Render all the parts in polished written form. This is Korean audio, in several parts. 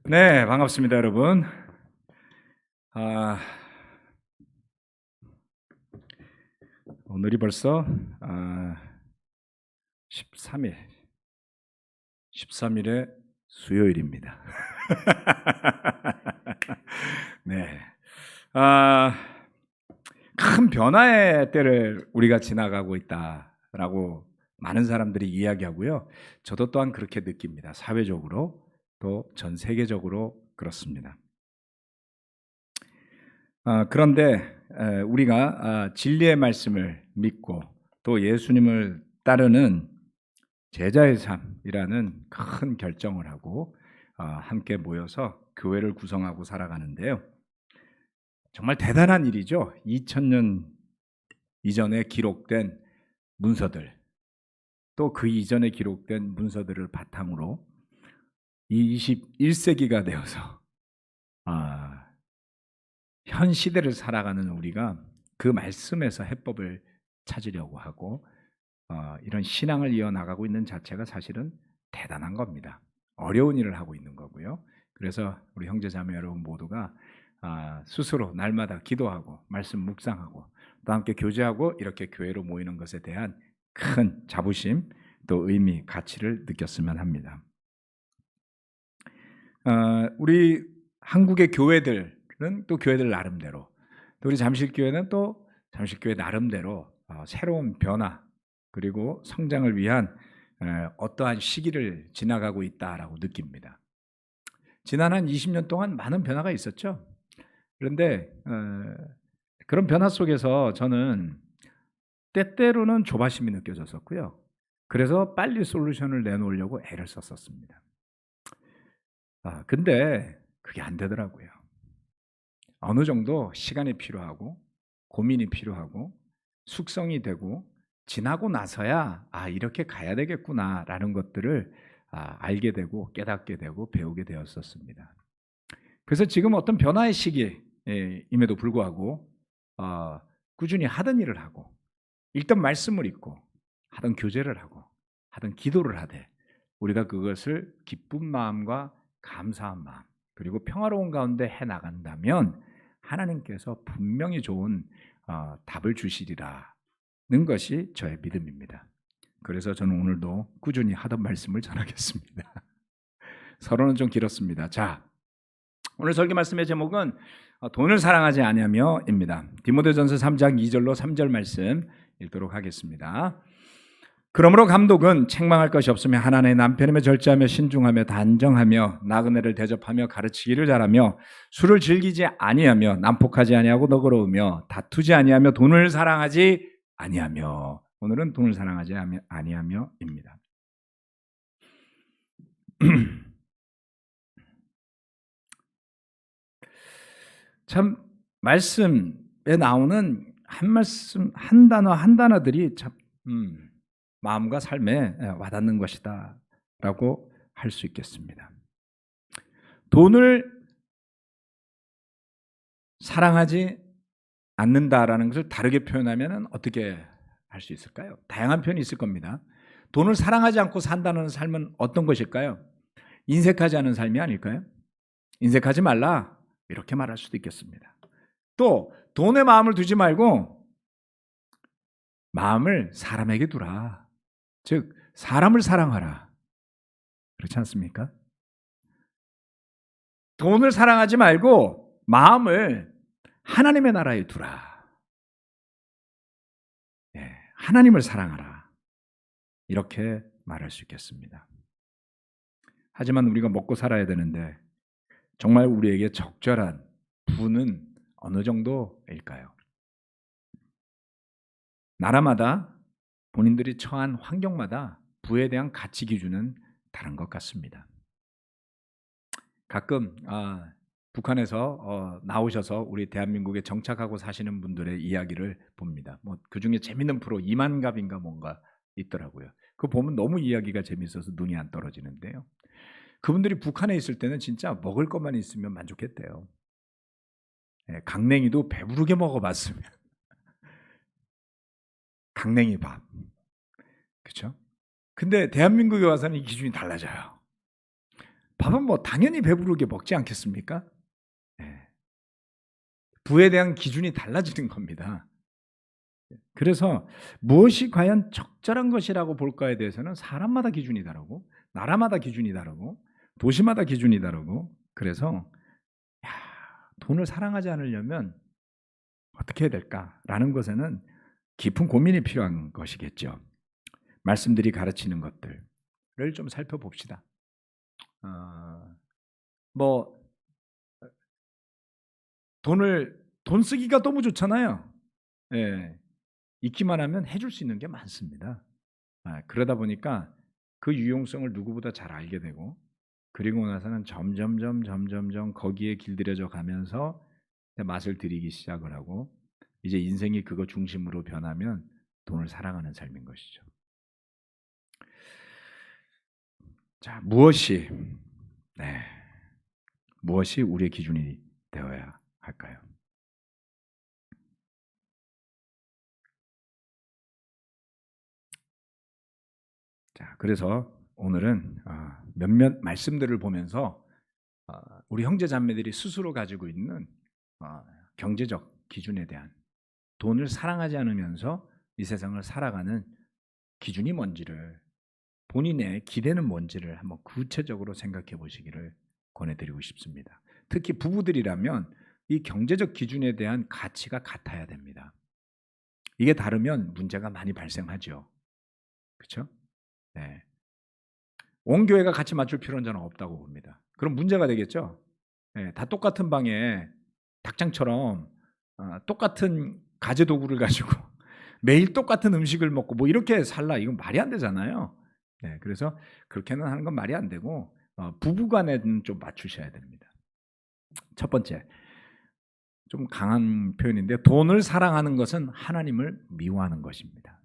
네, 반갑습니다, 여러분. 아, 오늘이 벌써 13일, 13일의 수요일입니다. 네, 아, 큰 변화의 때를 우리가 지나가고 있다라고 많은 사람들이 이야기하고요. 저도 또한 그렇게 느낍니다. 사회적으로 또 전 세계적으로 그렇습니다. 그런데 우리가 진리의 말씀을 믿고 또 예수님을 따르는 제자의 삶이라는 큰 결정을 하고 함께 모여서 교회를 구성하고 살아가는데요. 정말 대단한 일이죠. 2000년 이전에 기록된 문서들, 또 그 이전에 기록된 문서들을 바탕으로 이 21세기가 되어서 현 시대를 살아가는 우리가 그 말씀에서 해법을 찾으려고 하고 이런 신앙을 이어나가고 있는 자체가 사실은 대단한 겁니다. 어려운 일을 하고 있는 거고요. 그래서 우리 형제자매 여러분 모두가 스스로 날마다 기도하고 말씀 묵상하고 또 함께 교제하고 이렇게 교회로 모이는 것에 대한 큰 자부심 또 의미, 가치를 느꼈으면 합니다. 우리 한국의 교회들은 또 교회들 나름대로 또 우리 잠실교회는 또 잠실교회 나름대로 새로운 변화 그리고 성장을 위한 어떠한 시기를 지나가고 있다라고 느낍니다. 지난 한 20년 동안 많은 변화가 있었죠. 그런데 그런 변화 속에서 저는 때때로는 조바심이 느껴졌었고요. 그래서 빨리 솔루션을 내놓으려고 애를 썼었습니다. 근데 그게 안 되더라고요. 어느 정도 시간이 필요하고 고민이 필요하고 숙성이 되고 지나고 나서야 이렇게 가야 되겠구나라는 것들을 알게 되고 깨닫게 되고 배우게 되었었습니다. 그래서 지금 어떤 변화의 시기임에도 불구하고 꾸준히 하던 일을 하고 읽던 말씀을 읽고 하던 교제를 하고 하던 기도를 하되 우리가 그것을 기쁜 마음과 감사한 마음 그리고 평화로운 가운데 해나간다면 하나님께서 분명히 좋은 답을 주시리라는 것이 저의 믿음입니다. 그래서 저는 오늘도 꾸준히 하던 말씀을 전하겠습니다. 서론은 좀 길었습니다. 자, 오늘 설교 말씀의 제목은 돈을 사랑하지 아니하며입니다. 디모데전서 3장 2절로 3절 말씀 읽도록 하겠습니다. 그러므로 감독은 책망할 것이 없으며 하나님의 남편임에 절제하며 신중하며 단정하며 나그네를 대접하며 가르치기를 잘하며 술을 즐기지 아니하며 난폭하지 아니하고 너그러우며 다투지 아니하며 돈을 사랑하지 아니하며. 오늘은 돈을 사랑하지 아니하며입니다. 참 말씀에 나오는 한 말씀 한 단어 한 단어들이 참 마음과 삶에 와닿는 것이다 라고 할 수 있겠습니다. 돈을 사랑하지 않는다라는 것을 다르게 표현하면 어떻게 할 수 있을까요? 다양한 표현이 있을 겁니다. 돈을 사랑하지 않고 산다는 삶은 어떤 것일까요? 인색하지 않은 삶이 아닐까요? 인색하지 말라 이렇게 말할 수도 있겠습니다. 또 돈에 마음을 두지 말고 마음을 사람에게 두라. 즉 사람을 사랑하라. 그렇지 않습니까? 돈을 사랑하지 말고 마음을 하나님의 나라에 두라. 하나님을 사랑하라. 이렇게 말할 수 있겠습니다. 하지만 우리가 먹고 살아야 되는데 정말 우리에게 적절한 부는 어느 정도일까요? 나라마다 본인들이 처한 환경마다 부에 대한 가치 기준은 다른 것 같습니다. 가끔 북한에서 나오셔서 우리 대한민국에 정착하고 사시는 분들의 이야기를 봅니다. 그 중에 재밌는 프로 이만갑인가 뭔가 있더라고요. 그거 보면 너무 이야기가 재밌어서 눈이 안 떨어지는데요. 그분들이 북한에 있을 때는 진짜 먹을 것만 있으면 만족했대요. 강냉이도 배부르게 먹어봤으면 강냉이 밥, 그렇죠? 근데 대한민국에 와서는 이 기준이 달라져요. 밥은 뭐 당연히 배부르게 먹지 않겠습니까? 예. 부에 대한 기준이 달라지는 겁니다. 그래서 무엇이 과연 적절한 것이라고 볼까에 대해서는 사람마다 기준이 다르고 나라마다 기준이 다르고 도시마다 기준이 다르고 그래서 야, 돈을 사랑하지 않으려면 어떻게 해야 될까라는 것에는 깊은 고민이 필요한 것이겠죠. 말씀들이 가르치는 것들을 좀 살펴봅시다. 뭐 돈 쓰기가 너무 좋잖아요. 예. 있기만 하면 해줄 수 있는 게 많습니다. 그러다 보니까 그 유용성을 누구보다 잘 알게 되고 그리고 나서는 점점 거기에 길들여져 가면서 맛을 들이기 시작을 하고 이제 인생이 그거 중심으로 변하면 돈을 사랑하는 삶인 것이죠. 자, 무엇이 우리의 기준이 되어야 할까요? 자, 그래서 오늘은 몇몇 말씀들을 보면서 우리 형제 자매들이 스스로 가지고 있는 경제적 기준에 대한 돈을 사랑하지 않으면서 이 세상을 살아가는 기준이 뭔지를 본인의 기대는 뭔지를 한번 구체적으로 생각해 보시기를 권해드리고 싶습니다. 특히 부부들이라면 이 경제적 기준에 대한 가치가 같아야 됩니다. 이게 다르면 문제가 많이 발생하죠. 그렇죠? 네. 온 교회가 같이 맞출 필요는 저는 없다고 봅니다. 그럼 문제가 되겠죠. 네, 다 똑같은 방에 닭장처럼 똑같은 가재 도구를 가지고 매일 똑같은 음식을 먹고 뭐 이렇게 살라 이건 말이 안 되잖아요. 네, 그래서 그렇게는 하는 건 말이 안 되고 부부간에는 좀 맞추셔야 됩니다. 첫 번째, 좀 강한 표현인데 돈을 사랑하는 것은 하나님을 미워하는 것입니다.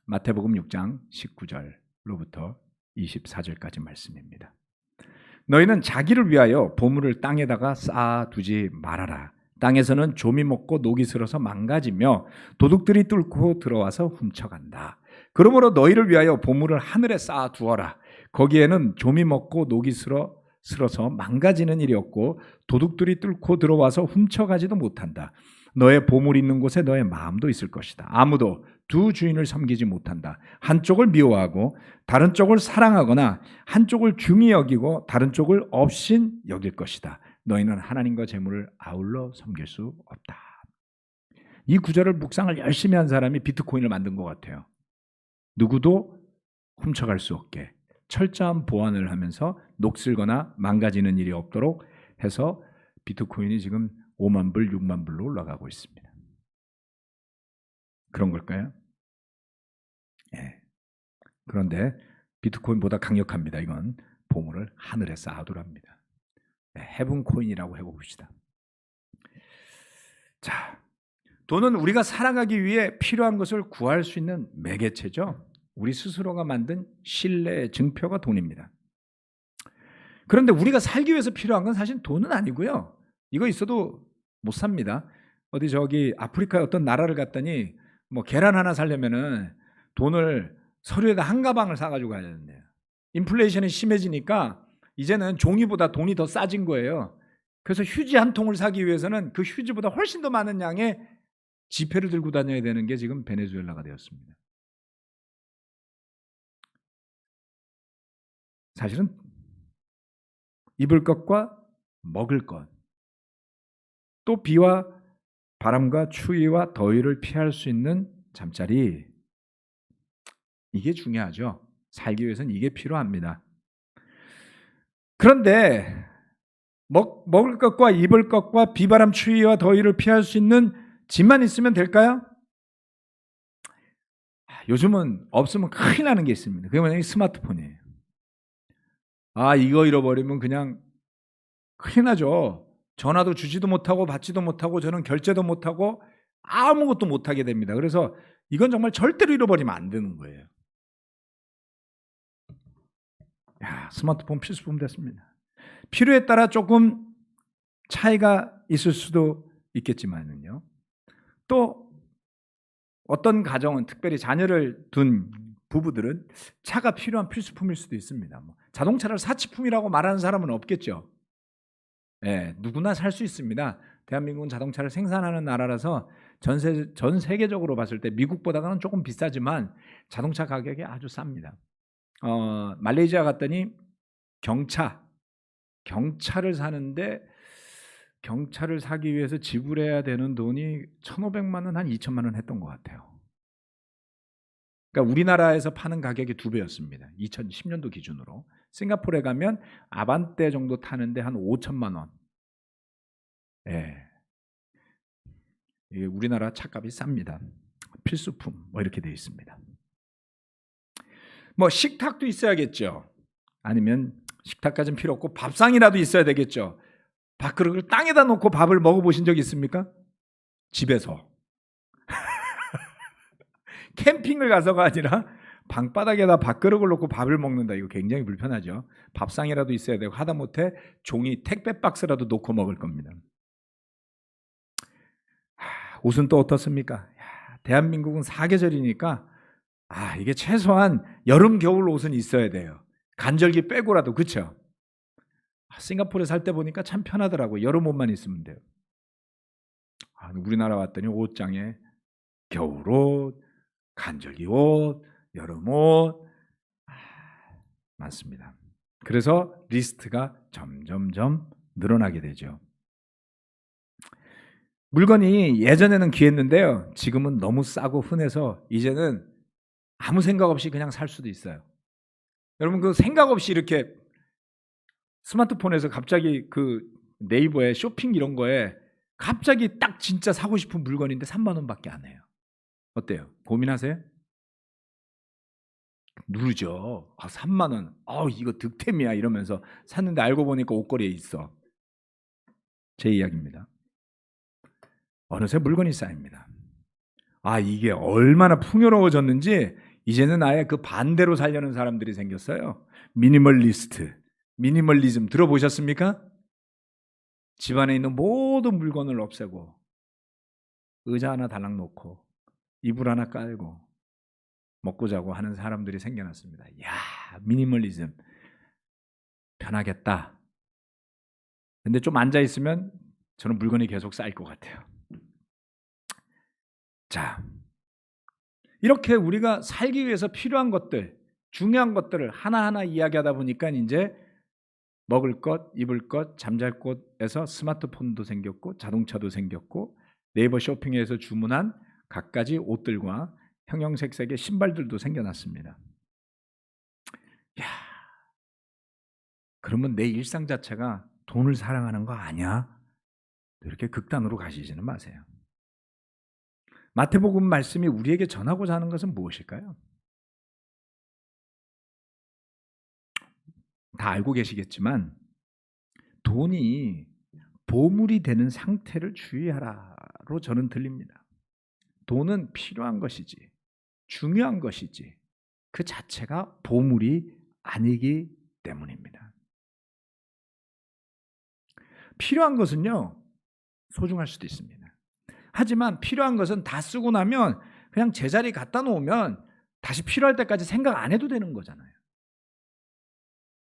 마태복음 6장 19절로부터 24절까지 말씀입니다. 너희는 자기를 위하여 보물을 땅에다가 쌓아두지 말아라. 땅에서는 조미 먹고 녹이 슬어서 망가지며 도둑들이 뚫고 들어와서 훔쳐간다. 그러므로 너희를 위하여 보물을 하늘에 쌓아두어라. 거기에는 조미 먹고 녹이 슬어서 망가지는 일이 없고 도둑들이 뚫고 들어와서 훔쳐가지도 못한다. 너의 보물 있는 곳에 너의 마음도 있을 것이다. 아무도 두 주인을 섬기지 못한다. 한쪽을 미워하고 다른 쪽을 사랑하거나 한쪽을 중히 여기고 다른 쪽을 업신 여길 것이다. 너희는 하나님과 재물을 아울러 섬길 수 없다. 이 구절을 묵상을 열심히 한 사람이 비트코인을 만든 것 같아요. 누구도 훔쳐갈 수 없게 철저한 보안을 하면서 녹슬거나 망가지는 일이 없도록 해서 비트코인이 지금 5만 불, 6만 불로 올라가고 있습니다. 그런 걸까요? 예. 그런데 비트코인보다 강력합니다. 이건 보물을 하늘에 쌓아두랍니다. 헤븐 코인이라고 해봅시다. 자, 돈은 우리가 살아가기 위해 필요한 것을 구할 수 있는 매개체죠. 우리 스스로가 만든 신뢰의 증표가 돈입니다. 그런데 우리가 살기 위해서 필요한 건 사실 돈은 아니고요. 이거 있어도 못 삽니다. 어디 저기 아프리카의 어떤 나라를 갔더니 뭐 계란 하나 사려면은 돈을 서류에다 한 가방을 사가지고 가야 된대요. 인플레이션이 심해지니까 이제는 종이보다 돈이 더 싸진 거예요. 그래서 휴지 한 통을 사기 위해서는 그 휴지보다 훨씬 더 많은 양의 지폐를 들고 다녀야 되는 게 지금 베네수엘라가 되었습니다. 사실은 입을 것과 먹을 것, 또 비와 바람과 추위와 더위를 피할 수 있는 잠자리, 이게 중요하죠. 살기 위해서는 이게 필요합니다. 그런데 먹을 것과 입을 것과 비바람 추위와 더위를 피할 수 있는 집만 있으면 될까요? 요즘은 없으면 큰일 나는 게 있습니다. 그게 뭐냐면 스마트폰이에요. 이거 잃어버리면 그냥 큰일 나죠. 전화도 주지도 못하고 받지도 못하고 저는 결제도 못하고 아무것도 못하게 됩니다. 그래서 이건 정말 절대로 잃어버리면 안 되는 거예요. 스마트폰 필수품 됐습니다. 필요에 따라 조금 차이가 있을 수도 있겠지만요. 또 어떤 가정은 특별히 자녀를 둔 부부들은 차가 필요한 필수품일 수도 있습니다. 뭐 자동차를 사치품이라고 말하는 사람은 없겠죠. 예, 누구나 살 수 있습니다. 대한민국은 자동차를 생산하는 나라라서 전 세계적으로 봤을 때 미국보다는 조금 비싸지만 자동차 가격이 아주 쌉니다. 말레이시아 갔더니 경차를 사는데 경차를 사기 위해서 지불해야 되는 돈이 1,500만 원, 한 2천만 원 했던 것 같아요. 그러니까 우리나라에서 파는 가격이 2배였습니다. 2010년도 기준으로. 싱가포르에 가면 아반떼 정도 타는데 한 5천만 원. 예. 이게 우리나라 차값이 쌉니다. 필수품 뭐 이렇게 되어 있습니다. 뭐 식탁도 있어야겠죠. 아니면 식탁까지는 필요 없고 밥상이라도 있어야 되겠죠. 밥그릇을 땅에다 놓고 밥을 먹어보신 적 있습니까? 집에서. 캠핑을 가서가 아니라 방바닥에다 밥그릇을 놓고 밥을 먹는다. 이거 굉장히 불편하죠. 밥상이라도 있어야 되고 하다못해 종이 택배 박스라도 놓고 먹을 겁니다. 옷은 또 어떻습니까? 대한민국은 사계절이니까 이게 최소한 여름 겨울 옷은 있어야 돼요. 간절기 빼고라도. 그렇죠? 싱가포르에 살 때 보니까 참 편하더라고요. 여름 옷만 있으면 돼요. 우리나라 왔더니 옷장에 겨울옷, 간절기 옷, 여름 옷 많습니다. 그래서 리스트가 점점점 늘어나게 되죠. 물건이 예전에는 귀했는데요. 지금은 너무 싸고 흔해서 이제는 아무 생각 없이 그냥 살 수도 있어요. 여러분 그 생각 없이 이렇게 스마트폰에서 갑자기 그 네이버에 쇼핑 이런 거에 갑자기 딱 진짜 사고 싶은 물건인데 3만 원밖에 안 해요. 어때요? 고민하세요? 누르죠. 3만 원. 이거 득템이야 이러면서 샀는데 알고 보니까 옷걸이에 있어. 제 이야기입니다. 어느새 물건이 쌓입니다. 이게 얼마나 풍요로워졌는지 이제는 아예 그 반대로 살려는 사람들이 생겼어요. 미니멀리즘 들어보셨습니까? 집안에 있는 모든 물건을 없애고 의자 하나 달랑 놓고 이불 하나 깔고 먹고 자고 하는 사람들이 생겨났습니다. 미니멀리즘 편하겠다. 근데 좀 앉아 있으면 저는 물건이 계속 쌓일 것 같아요. 자, 이렇게 우리가 살기 위해서 필요한 것들, 중요한 것들을 하나하나 이야기하다 보니까 이제 먹을 것, 입을 것, 잠잘 곳에서 스마트폰도 생겼고 자동차도 생겼고 네이버 쇼핑에서 주문한 갖가지 옷들과 형형색색의 신발들도 생겨났습니다. 그러면 내 일상 자체가 돈을 사랑하는 거 아니야? 이렇게 극단으로 가시지는 마세요. 마태복음 말씀이 우리에게 전하고자 하는 것은 무엇일까요? 다 알고 계시겠지만 돈이 보물이 되는 상태를 주의하라로 저는 들립니다. 돈은 필요한 것이지 중요한 것이지 그 자체가 보물이 아니기 때문입니다. 필요한 것은요 소중할 수도 있습니다. 하지만 필요한 것은 다 쓰고 나면 그냥 제자리 갖다 놓으면 다시 필요할 때까지 생각 안 해도 되는 거잖아요.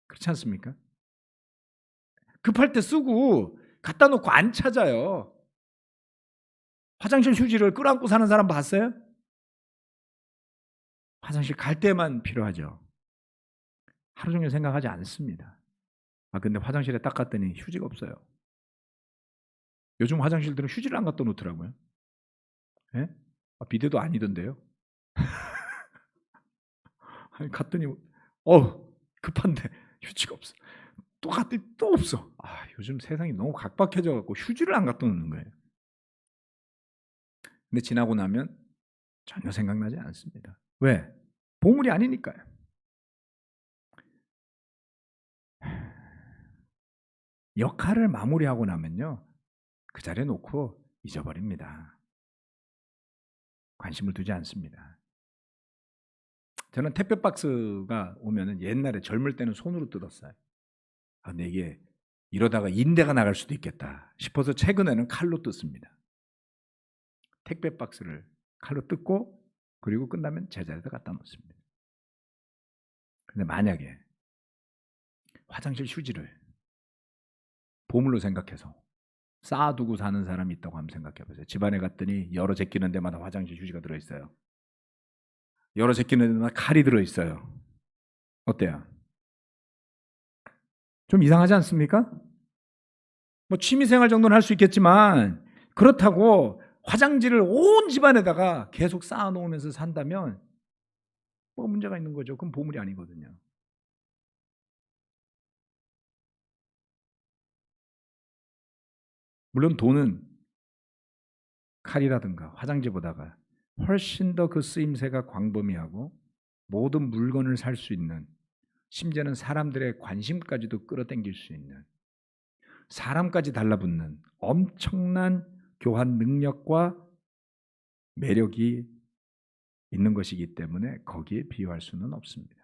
그렇지 않습니까? 급할 때 쓰고 갖다 놓고 안 찾아요. 화장실 휴지를 끌어안고 사는 사람 봤어요? 화장실 갈 때만 필요하죠. 하루 종일 생각하지 않습니다. 근데 화장실에 딱 갔더니 휴지가 없어요. 요즘 화장실들은 휴지를 안 갖다 놓더라고요. 예? 비데도 아니던데요. 갔더니 급한데 휴지가 없어. 또 갔더니 또 없어. 요즘 세상이 너무 각박해져 갖고 휴지를 안 갖다 놓는 거예요. 근데 지나고 나면 전혀 생각나지 않습니다. 왜? 보물이 아니니까요. 역할을 마무리하고 나면요. 그 자리에 놓고 잊어버립니다. 관심을 두지 않습니다. 저는 택배 박스가 오면은 옛날에 젊을 때는 손으로 뜯었어요. 근데 이게 이러다가 인대가 나갈 수도 있겠다 싶어서 최근에는 칼로 뜯습니다. 택배 박스를 칼로 뜯고 그리고 끝나면 제자리에다 갖다 놓습니다. 근데 만약에 화장실 휴지를 보물로 생각해서 쌓아두고 사는 사람이 있다고 한번 생각해 보세요. 집안에 갔더니 열어 제끼는 데마다 화장실 휴지가 들어있어요. 열어 제끼는 데마다 칼이 들어있어요. 어때요? 좀 이상하지 않습니까? 뭐 취미생활 정도는 할 수 있겠지만 그렇다고 화장지를 온 집안에다가 계속 쌓아놓으면서 산다면 뭐 문제가 있는 거죠. 그건 보물이 아니거든요. 물론 돈은 칼이라든가 화장지보다가 훨씬 더 그 쓰임새가 광범위하고 모든 물건을 살 수 있는, 심지어는 사람들의 관심까지도 끌어당길 수 있는, 사람까지 달라붙는 엄청난 교환 능력과 매력이 있는 것이기 때문에 거기에 비유할 수는 없습니다.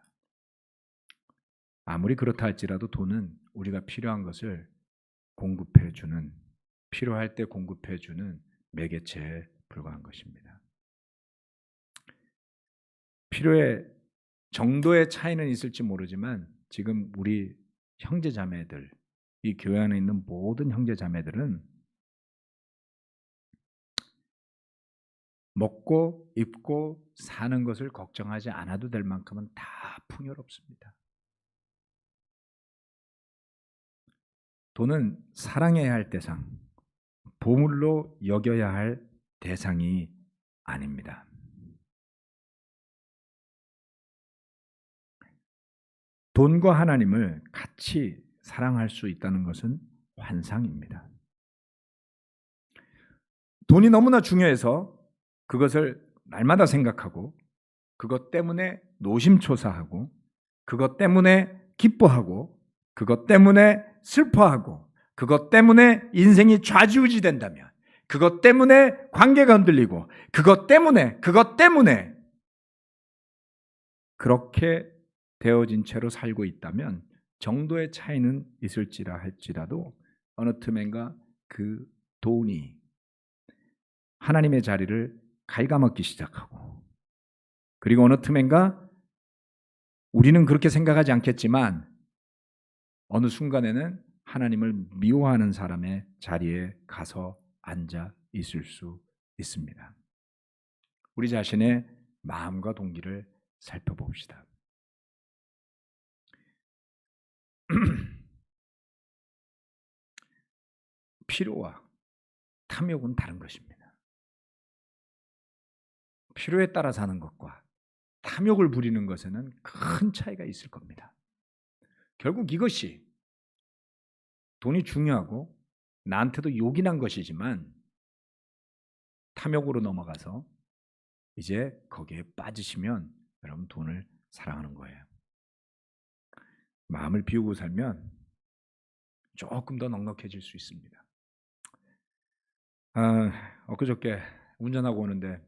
아무리 그렇다 할지라도 돈은 우리가 필요한 것을 공급해 주는, 필요할 때 공급해 주는 매개체에 불과한 것입니다. 필요의 정도의 차이는 있을지 모르지만 지금 우리 형제 자매들, 이 교회 안에 있는 모든 형제 자매들은 먹고 입고 사는 것을 걱정하지 않아도 될 만큼은 다 풍요롭습니다. 돈은 사랑해야 할 대상, 보물로 여겨야 할 대상이 아닙니다. 돈과 하나님을 같이 사랑할 수 있다는 것은 환상입니다. 돈이 너무나 중요해서 그것을 날마다 생각하고 그것 때문에 노심초사하고 그것 때문에 기뻐하고 그것 때문에 슬퍼하고 그것 때문에 인생이 좌지우지 된다면, 그것 때문에 관계가 흔들리고 그것 때문에 그렇게 되어진 채로 살고 있다면 정도의 차이는 있을지라 할지라도 어느 틈엔가 그 돈이 하나님의 자리를 갉아먹기 시작하고, 그리고 어느 틈엔가 우리는 그렇게 생각하지 않겠지만 어느 순간에는 하나님을 미워하는 사람의 자리에 가서 앉아 있을 수 있습니다. 우리 자신의 마음과 동기를 살펴봅시다. 필요와 탐욕은 다른 것입니다. 필요에 따라 사는 것과 탐욕을 부리는 것에는 큰 차이가 있을 겁니다. 결국 이것이 돈이 중요하고 나한테도 요긴한 것이지만 탐욕으로 넘어가서 이제 거기에 빠지시면 여러분 돈을 사랑하는 거예요. 마음을 비우고 살면 조금 더 넉넉해질 수 있습니다. 엊그저께 운전하고 오는데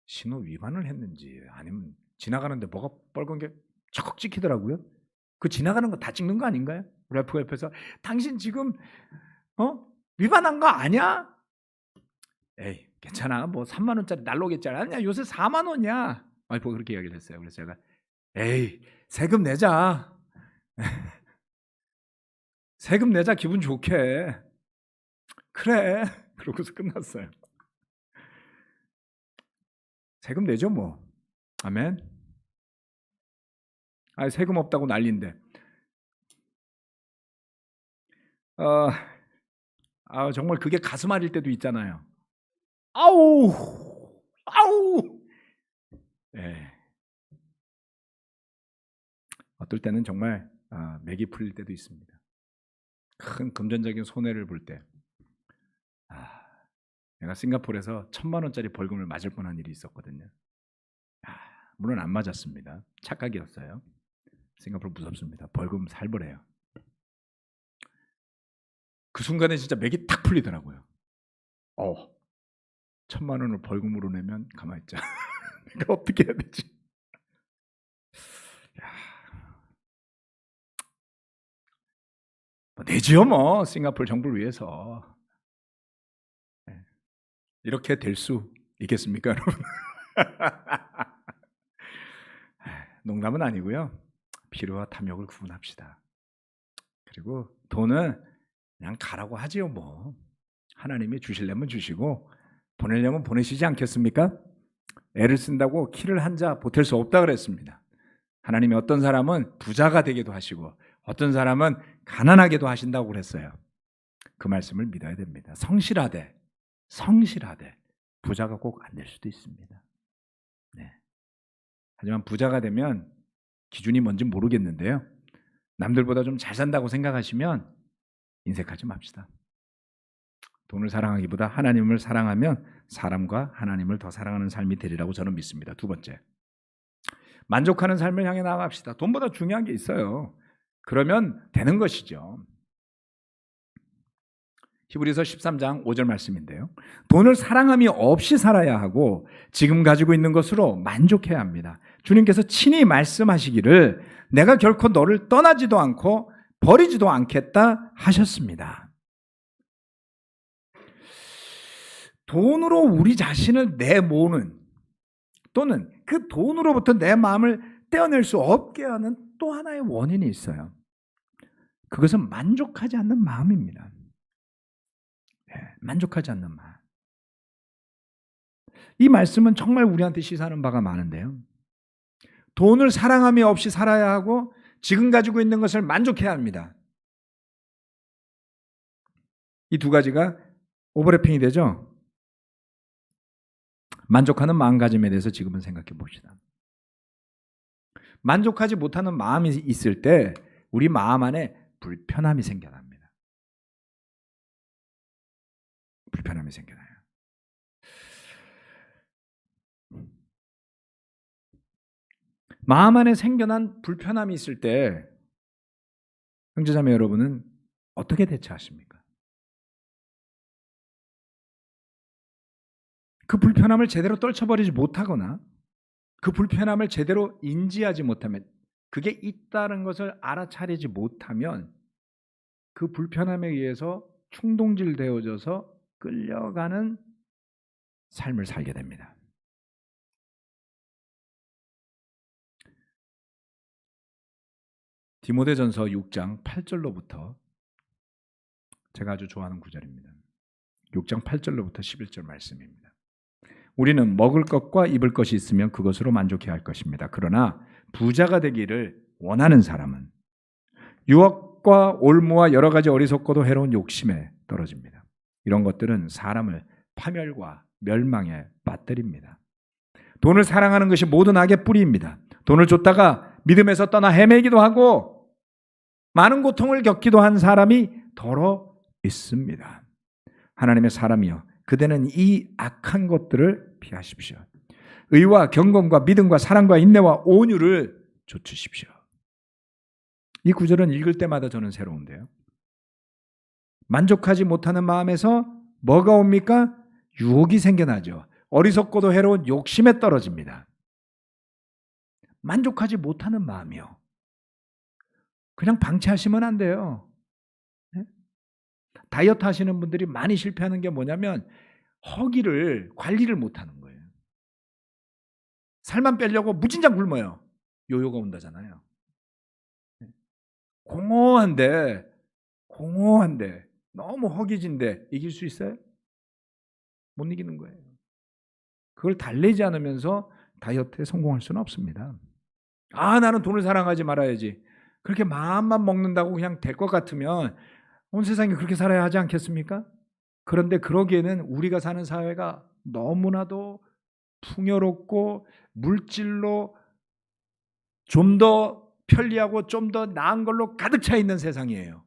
신호 위반을 했는지 아니면 지나가는데 뭐가 빨간 게 척 찍히더라고요. 그 지나가는 거 다 찍는 거 아닌가요? 래퍼 옆에서 당신 지금 위반한 거 아니야? 에이 괜찮아, 뭐 3만 원짜리 날로겠지. 아니야, 요새 4만 원이야. 와이프가 그렇게 이야기를 했어요. 그래서 제가 에이 세금 내자. 세금 내자, 기분 좋게. 그래. 그러고서 끝났어요. 세금 내죠 뭐. 아멘. 세금 없다고 난리인데. 정말 그게 가슴 아릴 때도 있잖아요. 아우. 네. 어떨 때는 정말 맥이 풀릴 때도 있습니다. 큰 금전적인 손해를 볼 때. 내가 싱가포르에서 1,000만 원짜리 벌금을 맞을 뻔한 일이 있었거든요. 물론 안 맞았습니다. 착각이었어요. 싱가포르 무섭습니다. 벌금 살벌해요. 그 순간에 진짜 맥이 탁 풀리더라고요. 1,000만 원을 벌금으로 내면 가만히 있자. 내가 어떻게 해야 되지? 내지요 뭐, 싱가포르 정부를 위해서. 이렇게 될 수 있겠습니까, 여러분? 농담은 아니고요. 필요와 탐욕을 구분합시다. 그리고 돈은 그냥 가라고 하지요 뭐. 하나님이 주시려면 주시고 보내려면 보내시지 않겠습니까? 애를 쓴다고 키를 한 자 보탤 수 없다 그랬습니다. 하나님이 어떤 사람은 부자가 되기도 하시고 어떤 사람은 가난하게도 하신다고 그랬어요. 그 말씀을 믿어야 됩니다. 성실하되 부자가 꼭 안 될 수도 있습니다. 네. 하지만 부자가 되면 기준이 뭔지 모르겠는데요. 남들보다 좀 잘 산다고 생각하시면 인색하지 맙시다. 돈을 사랑하기보다 하나님을 사랑하면 사람과 하나님을 더 사랑하는 삶이 되리라고 저는 믿습니다. 두 번째, 만족하는 삶을 향해 나아갑시다. 돈보다 중요한 게 있어요. 그러면 되는 것이죠. 히브리서 13장 5절 말씀인데요. 돈을 사랑함이 없이 살아야 하고 지금 가지고 있는 것으로 만족해야 합니다. 주님께서 친히 말씀하시기를 내가 결코 너를 떠나지도 않고 버리지도 않겠다 하셨습니다. 돈으로 우리 자신을 내모는 또는 그 돈으로부터 내 마음을 떼어낼 수 없게 하는 또 하나의 원인이 있어요. 그것은 만족하지 않는 마음입니다. 네, 만족하지 않는 마음. 이 말씀은 정말 우리한테 시사하는 바가 많은데요. 돈을 사랑함이 없이 살아야 하고 지금 가지고 있는 것을 만족해야 합니다. 이 두 가지가 오버래핑이 되죠. 만족하는 마음가짐에 대해서 지금은 생각해 봅시다. 만족하지 못하는 마음이 있을 때 우리 마음 안에 불편함이 생겨납니다. 불편함이 생겨나요. 마음 안에 생겨난 불편함이 있을 때 형제자매 여러분은 어떻게 대처하십니까? 그 불편함을 제대로 떨쳐버리지 못하거나 그 불편함을 제대로 인지하지 못하면, 그게 있다는 것을 알아차리지 못하면 그 불편함에 의해서 충동질 되어져서 끌려가는 삶을 살게 됩니다. 디모데전서 6장 8절로부터 제가 아주 좋아하는 구절입니다. 6장 8절로부터 11절 말씀입니다. 우리는 먹을 것과 입을 것이 있으면 그것으로 만족해야 할 것입니다. 그러나 부자가 되기를 원하는 사람은 유혹과 올무와 여러 가지 어리석고도 해로운 욕심에 떨어집니다. 이런 것들은 사람을 파멸과 멸망에 빠뜨립니다. 돈을 사랑하는 것이 모든 악의 뿌리입니다. 돈을 줬다가 믿음에서 떠나 헤매기도 하고 많은 고통을 겪기도 한 사람이 더러 있습니다. 하나님의 사람이여, 그대는 이 악한 것들을 피하십시오. 의와 경건과 믿음과 사랑과 인내와 온유를 좇으십시오. 이 구절은 읽을 때마다 저는 새로운데요. 만족하지 못하는 마음에서 뭐가 옵니까? 유혹이 생겨나죠. 어리석고도 해로운 욕심에 떨어집니다. 만족하지 못하는 마음이요. 그냥 방치하시면 안 돼요. 네? 다이어트 하시는 분들이 많이 실패하는 게 뭐냐면 허기를 관리를 못하는 거예요. 살만 빼려고 무진장 굶어요. 요요가 온다잖아요. 공허한데 너무 허기진데 이길 수 있어요? 못 이기는 거예요. 그걸 달래지 않으면서 다이어트에 성공할 수는 없습니다. 나는 돈을 사랑하지 말아야지. 그렇게 마음만 먹는다고 그냥 될 것 같으면 온 세상이 그렇게 살아야 하지 않겠습니까? 그런데 그러기에는 우리가 사는 사회가 너무나도 풍요롭고 물질로 좀 더 편리하고 좀 더 나은 걸로 가득 차 있는 세상이에요.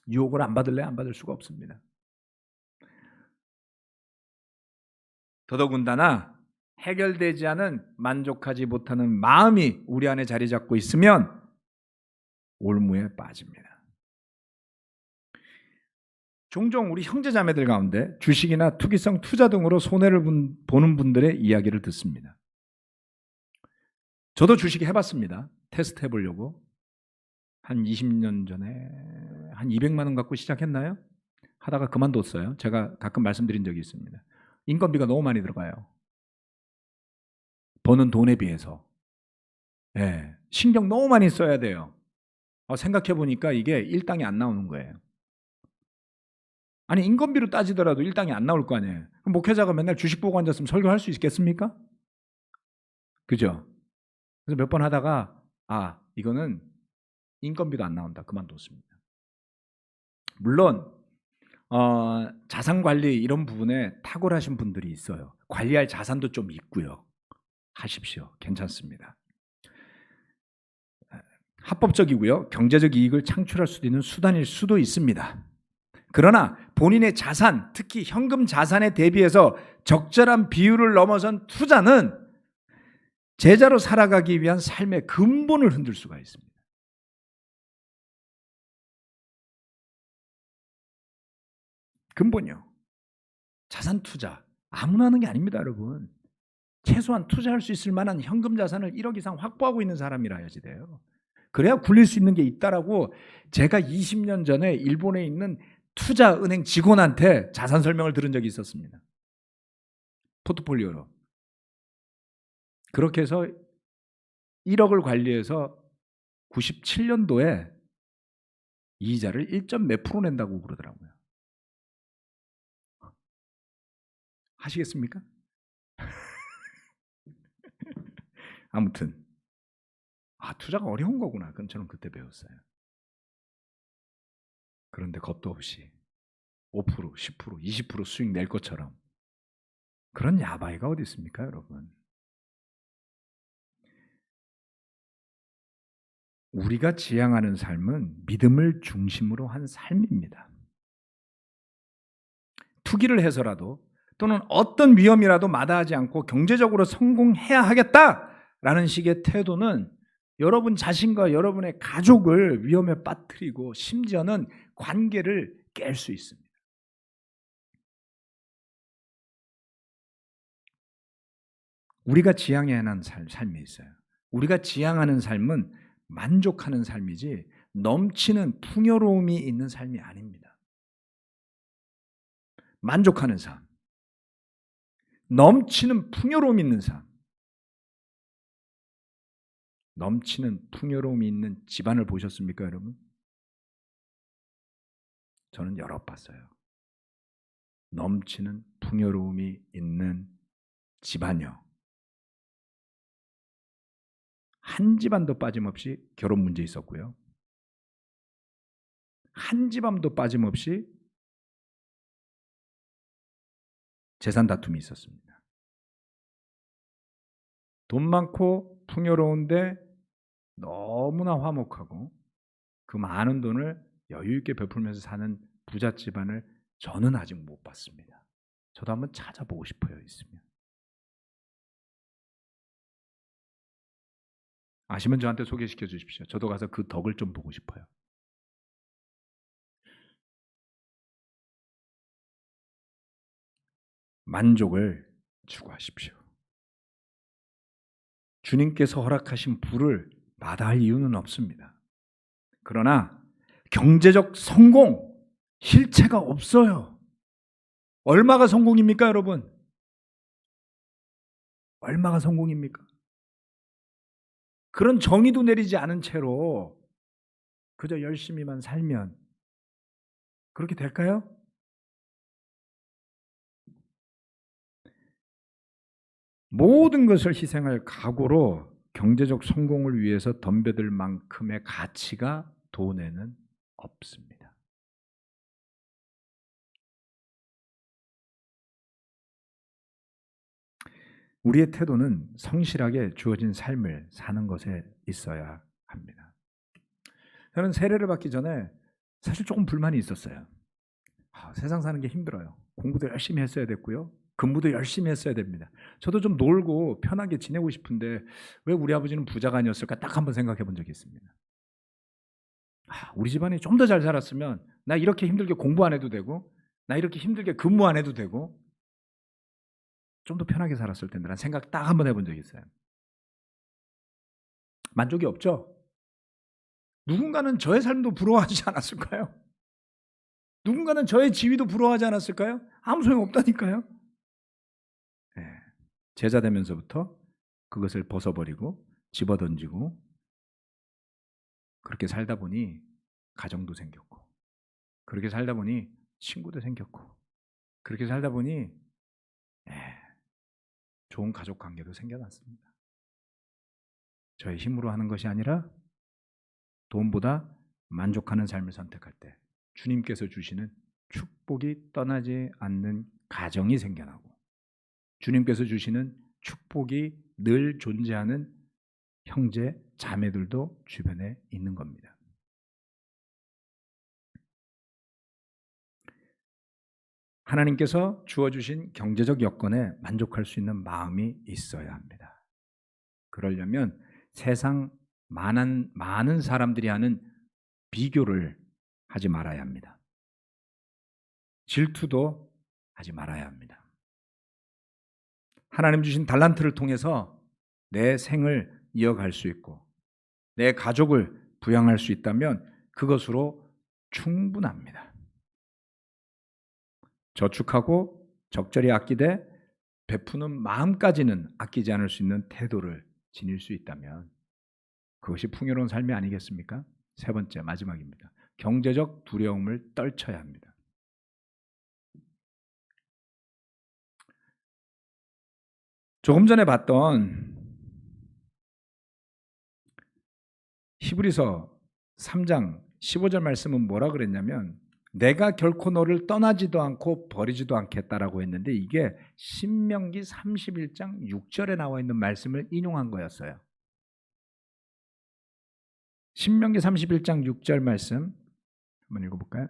유혹을 안 받을래? 안 받을 수가 없습니다. 더더군다나 해결되지 않은 만족하지 못하는 마음이 우리 안에 자리 잡고 있으면 올무에 빠집니다. 종종 우리 형제자매들 가운데 주식이나 투기성 투자 등으로 손해를 보는 분들의 이야기를 듣습니다. 저도 주식 해봤습니다. 테스트 해보려고. 한 20년 전에 한 200만 원 갖고 시작했나요? 하다가 그만뒀어요. 제가 가끔 말씀드린 적이 있습니다. 인건비가 너무 많이 들어가요. 버는 돈에 비해서. 네, 신경 너무 많이 써야 돼요. 생각해 보니까 이게 일당이 안 나오는 거예요. 아니 인건비로 따지더라도 일당이 안 나올 거 아니에요. 그럼 목회자가 맨날 주식 보고 앉았으면 설교할 수 있겠습니까? 그죠? 그래서 몇 번 하다가 이거는 인건비도 안 나온다. 그만뒀습니다. 물론 자산 관리 이런 부분에 탁월하신 분들이 있어요. 관리할 자산도 좀 있고요. 하십시오. 괜찮습니다. 합법적이고요. 경제적 이익을 창출할 수도 있는 수단일 수도 있습니다. 그러나 본인의 자산, 특히 현금 자산에 대비해서 적절한 비율을 넘어선 투자는 제자로 살아가기 위한 삶의 근본을 흔들 수가 있습니다. 근본이요. 자산 투자 아무나 하는 게 아닙니다, 여러분. 최소한 투자할 수 있을 만한 현금 자산을 1억 이상 확보하고 있는 사람이라야지 돼요. 그래야 굴릴 수 있는 게 있다라고 제가 20년 전에 일본에 있는 투자은행 직원한테 자산 설명을 들은 적이 있었습니다. 포트폴리오로. 그렇게 해서 1억을 관리해서 97년도에 이자를 1몇 프로 낸다고 그러더라고요. 하시겠습니까? 아무튼 투자가 어려운 거구나. 그건 저는 그때 배웠어요. 그런데 겁도 없이 5%, 10%, 20% 수익 낼 것처럼 그런 야바이가 어디 있습니까, 여러분? 우리가 지향하는 삶은 믿음을 중심으로 한 삶입니다. 투기를 해서라도 또는 어떤 위험이라도 마다하지 않고 경제적으로 성공해야 하겠다라는 식의 태도는 여러분 자신과 여러분의 가족을 위험에 빠뜨리고 심지어는 관계를 깰 수 있습니다. 우리가 지향해야 하는 삶이 있어요. 우리가 지향하는 삶은 만족하는 삶이지 넘치는 풍요로움이 있는 삶이 아닙니다. 만족하는 삶, 넘치는 풍요로움이 있는 삶, 넘치는 풍요로움이 있는 집안을 보셨습니까, 여러분? 저는 여러 봤어요. 넘치는 풍요로움이 있는 집안이요. 한 집안도 빠짐없이 결혼 문제 있었고요. 한 집안도 빠짐없이 재산 다툼이 있었습니다. 돈 많고 풍요로운데 너무나 화목하고 그 많은 돈을 여유 있게 베풀면서 사는 부잣 집안을 저는 아직 못 봤습니다. 저도 한번 찾아보고 싶어요, 있으면. 아시면 저한테 소개시켜 주십시오. 저도 가서 그 덕을 좀 보고 싶어요. 만족을 추구하십시오. 주님께서 허락하신 부를 마다할 이유는 없습니다. 그러나 경제적 성공, 실체가 없어요. 얼마가 성공입니까, 여러분? 얼마가 성공입니까? 그런 정의도 내리지 않은 채로 그저 열심히만 살면 그렇게 될까요? 모든 것을 희생할 각오로 경제적 성공을 위해서 덤벼들 만큼의 가치가 돈에는 없습니다. 우리의 태도는 성실하게 주어진 삶을 사는 것에 있어야 합니다. 저는 세례를 받기 전에 사실 조금 불만이 있었어요. 세상 사는 게 힘들어요. 공부도 열심히 했어야 됐고요. 근무도 열심히 했어야 됩니다. 저도 좀 놀고 편하게 지내고 싶은데 왜 우리 아버지는 부자가 아니었을까 딱 한번 생각해 본 적이 있습니다. 우리 집안이 좀 더 잘 살았으면 나 이렇게 힘들게 공부 안 해도 되고 나 이렇게 힘들게 근무 안 해도 되고 좀 더 편하게 살았을 텐데 라는 생각 딱 한번 해본 적이 있어요. 만족이 없죠? 누군가는 저의 삶도 부러워하지 않았을까요? 누군가는 저의 지위도 부러워하지 않았을까요? 아무 소용없다니까요. 제자 되면서부터 그것을 벗어버리고 집어던지고 그렇게 살다 보니 가정도 생겼고, 그렇게 살다 보니 친구도 생겼고, 그렇게 살다 보니 좋은 가족 관계도 생겨났습니다. 저의 힘으로 하는 것이 아니라 돈보다 만족하는 삶을 선택할 때 주님께서 주시는 축복이 떠나지 않는 가정이 생겨나고, 주님께서 주시는 축복이 늘 존재하는 형제, 자매들도 주변에 있는 겁니다. 하나님께서 주어주신 경제적 여건에 만족할 수 있는 마음이 있어야 합니다. 그러려면 세상 많은 사람들이 하는 비교를 하지 말아야 합니다. 질투도 하지 말아야 합니다. 하나님 주신 달란트를 통해서 내 생을 이어갈 수 있고 내 가족을 부양할 수 있다면 그것으로 충분합니다. 저축하고 적절히 아끼되 베푸는 마음까지는 아끼지 않을 수 있는 태도를 지닐 수 있다면 그것이 풍요로운 삶이 아니겠습니까? 세 번째, 마지막입니다. 경제적 두려움을 떨쳐야 합니다. 조금 전에 봤던 히브리서 3장 15절 말씀은 뭐라 그랬냐면 내가 결코 너를 떠나지도 않고 버리지도 않겠다라고 했는데 이게 신명기 31장 6절에 나와 있는 말씀을 인용한 거였어요. 신명기 31장 6절 말씀 한번 읽어볼까요?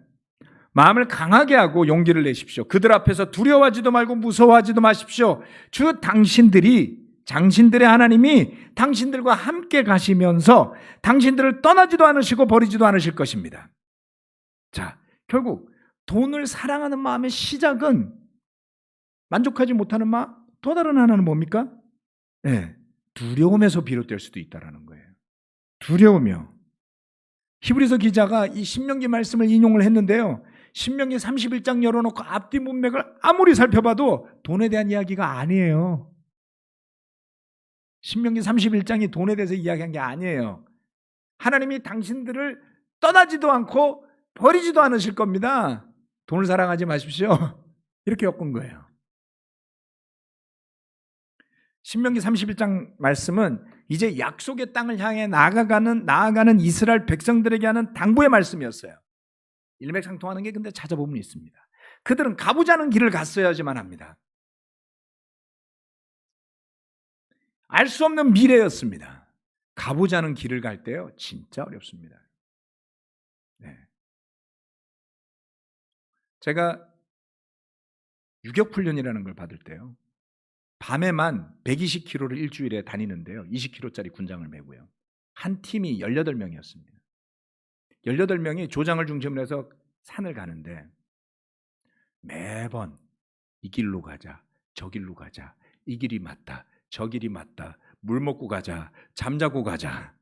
마음을 강하게 하고 용기를 내십시오. 그들 앞에서 두려워하지도 말고 무서워하지도 마십시오. 주 당신들의 하나님이 당신들과 함께 가시면서 당신들을 떠나지도 않으시고 버리지도 않으실 것입니다. 자, 결국 돈을 사랑하는 마음의 시작은 만족하지 못하는 마음, 또 다른 하나는 뭡니까? 두려움에서 비롯될 수도 있다는 거예요. 두려우며. 히브리서 기자가 이 신명기 말씀을 인용을 했는데요. 신명기 31장 열어놓고 앞뒤 문맥을 아무리 살펴봐도 돈에 대한 이야기가 아니에요. 신명기 31장이 돈에 대해서 이야기한 게 아니에요. 하나님이 당신들을 떠나지도 않고 버리지도 않으실 겁니다. 돈을 사랑하지 마십시오. 이렇게 엮은 거예요. 신명기 31장 말씀은 이제 약속의 땅을 향해 나아가는 이스라엘 백성들에게 하는 당부의 말씀이었어요. 일맥상통하는 게 근데 찾아보면 있습니다. 그들은 가보지 않은 길을 갔어야지만 합니다. 알 수 없는 미래였습니다. 가보지 않은 길을 갈 때요 진짜 어렵습니다. 제가 유격훈련이라는 걸 받을 때요 밤에만 120km를 일주일에 다니는데요 20km짜리 군장을 메고요 한 팀이 18명이었습니다. 18명이 조장을 중심으로 해서 산을 가는데 매번 이 길로 가자, 저 길로 가자, 이 길이 맞다, 저 길이 맞다, 물 먹고 가자, 잠자고 가자.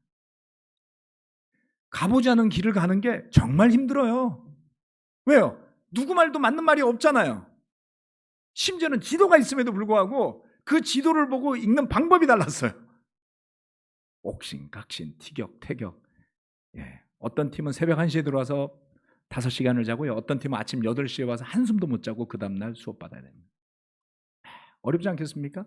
가보지 않은 길을 가는 게 정말 힘들어요. 왜요? 누구 말도 맞는 말이 없잖아요. 심지어는 지도가 있음에도 불구하고 그 지도를 보고 읽는 방법이 달랐어요. 옥신각신, 티격태격. 어떤 팀은 새벽 1시에 들어와서 5시간을 자고요. 어떤 팀은 아침 8시에 와서 한숨도 못 자고 그 다음날 수업 받아야 됩니다. 어렵지 않겠습니까?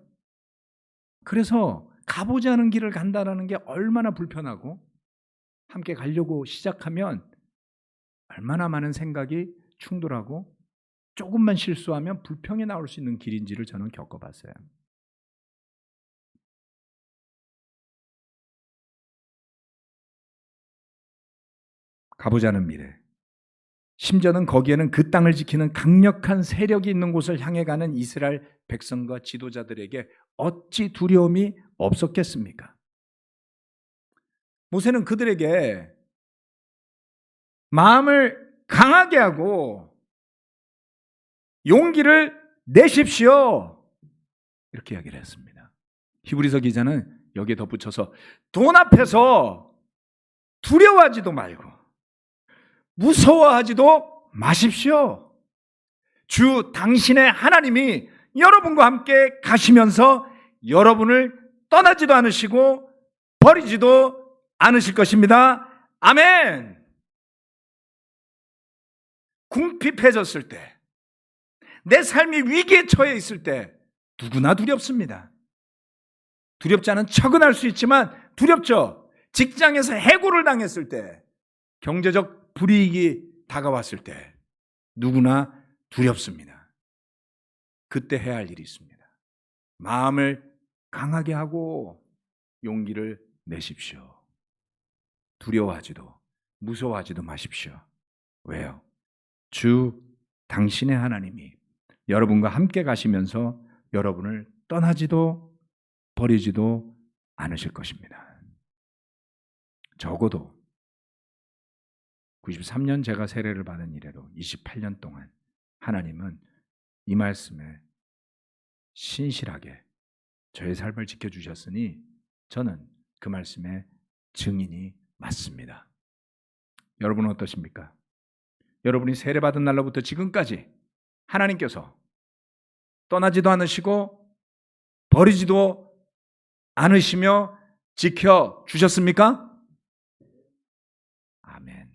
그래서 가보지 않은 길을 간다는 게 얼마나 불편하고 함께 가려고 시작하면 얼마나 많은 생각이 충돌하고 조금만 실수하면 불평이 나올 수 있는 길인지를 저는 겪어봤어요. 가보지 않은 미래. 심지어는 거기에는 그 땅을 지키는 강력한 세력이 있는 곳을 향해 가는 이스라엘 백성과 지도자들에게 어찌 두려움이 없었겠습니까? 모세는 그들에게 마음을 강하게 하고 용기를 내십시오. 이렇게 이야기를 했습니다. 히브리서 기자는 여기에 덧붙여서 돈 앞에서 두려워하지도 말고 무서워하지도 마십시오. 주 당신의 하나님이 여러분과 함께 가시면서 여러분을 떠나지도 않으시고 버리지도 않으실 것입니다. 아멘. 궁핍해졌을 때, 내 삶이 위기에 처해 있을 때 누구나 두렵습니다. 두렵지 않은 척은 할 수 있지만 두렵죠. 직장에서 해고를 당했을 때, 경제적 불이익이 다가왔을 때 누구나 두렵습니다. 그때 해야 할 일이 있습니다. 마음을 강하게 하고 용기를 내십시오. 두려워하지도 무서워하지도 마십시오. 왜요? 주 당신의 하나님이 여러분과 함께 가시면서 여러분을 떠나지도 버리지도 않으실 것입니다. 적어도 93년 제가 세례를 받은 이래로 28년 동안 하나님은 이 말씀에 신실하게 저의 삶을 지켜주셨으니 저는 그 말씀의 증인이 맞습니다. 여러분은 어떠십니까? 여러분이 세례받은 날로부터 지금까지 하나님께서 떠나지도 않으시고 버리지도 않으시며 지켜주셨습니까? 아멘.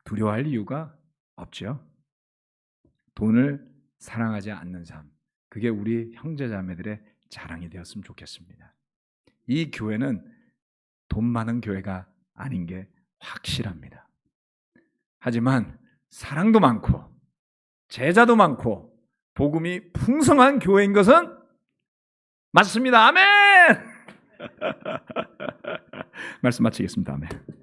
두려워할 이유가 없죠. 돈을 사랑하지 않는 삶, 그게 우리 형제자매들의 자랑이 되었으면 좋겠습니다. 이 교회는 돈 많은 교회가 아닌 게 확실합니다. 하지만 사랑도 많고 제자도 많고 복음이 풍성한 교회인 것은 맞습니다. 아멘. 말씀 마치겠습니다. 아멘.